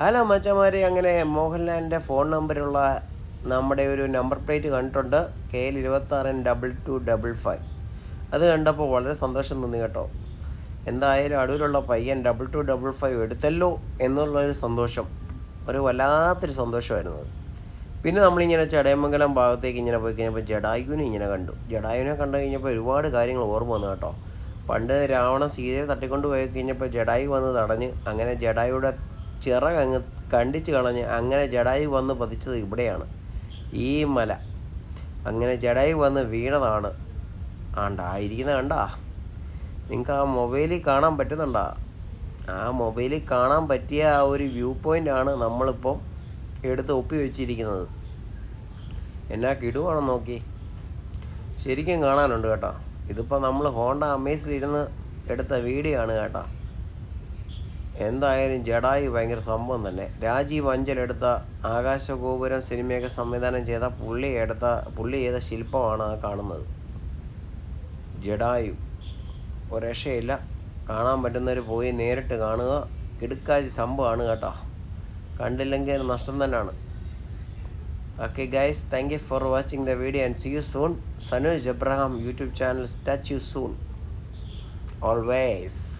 Hello മച്ചന്മാരെ, അങ്ങനെ മോഹൻലാലിൻ്റെ ഫോൺ നമ്പറുള്ള നമ്മുടെ ഒരു നമ്പർ പ്ലേറ്റ് കണ്ടിട്ടുണ്ട്, KL 26N2255. അത് കണ്ടപ്പോൾ വളരെ സന്തോഷം തോന്നി കേട്ടോ. എന്തായാലും അടൂരുള്ള പയ്യൻ 2255 എടുത്തല്ലോ എന്നുള്ളൊരു സന്തോഷം, ഒരു വല്ലാത്തൊരു സന്തോഷമായിരുന്നു. പിന്നെ നമ്മളിങ്ങനെ ചടയമംഗലം ഭാഗത്തേക്ക് ഇങ്ങനെ പോയി കഴിഞ്ഞപ്പോൾ ജഡായുവിനെ ഇങ്ങനെ കണ്ടു. ജഡായുവിനെ കണ്ടു കഴിഞ്ഞപ്പോൾ ഒരുപാട് കാര്യങ്ങൾ ഓർമ്മ വന്നു കേട്ടോ. പണ്ട് രാവണൻ സീതയെ തട്ടിക്കൊണ്ട് പോയി കഴിഞ്ഞപ്പോൾ ജഡായു വന്ന് തടഞ്ഞ്, അങ്ങനെ ജഡായുടെ ചിറകങ്ങ് കണ്ടിച്ച് കളഞ്ഞ്, അങ്ങനെ ജഡായു വന്ന് പതിച്ചത് ഇവിടെയാണ്, ഈ മല. അങ്ങനെ ജഡായു വന്ന് വീണതാണ്. ആയിരിക്കുന്ന കണ്ടാ, നിങ്ങൾക്ക് ആ മൊബൈലിൽ കാണാൻ പറ്റുന്നുണ്ടാ? ആ മൊബൈലിൽ കാണാൻ പറ്റിയ ആ ഒരു വ്യൂ പോയിൻ്റാണ് നമ്മളിപ്പം എടുത്ത് ഒപ്പി വെച്ചിരിക്കുന്നത്. എന്നാ കിടുവാണെന്ന് നോക്കി, ശരിക്കും കാണാനുണ്ട് കേട്ടോ. ഇതിപ്പോൾ നമ്മൾ ഹോണ്ട അമേസിലിരുന്ന് എടുത്ത വീഡിയോ ആണ് കേട്ടോ. എന്തായാലും ജഡായു ഭയങ്കര സംഭവം തന്നെ. രാജീവ് അഞ്ചൽ എടുത്ത ആകാശഗോപുരം സിനിമയൊക്കെ സംവിധാനം ചെയ്ത പുള്ളി ചെയ്ത ശില്പമാണ് ആ കാണുന്നത്. ജഡായു ഒരു രക്ഷയില്ല, കാണാൻ പറ്റുന്നവർ പോയി നേരിട്ട് കാണുക. കിടുക്കാച്ചി സംഭവമാണ് കേട്ടോ, കണ്ടില്ലെങ്കിൽ നഷ്ടം തന്നെയാണ്. Okay guys, thank you for watching the video and see you soon. Sanuj Abraham YouTube channel, touch you soon. Always.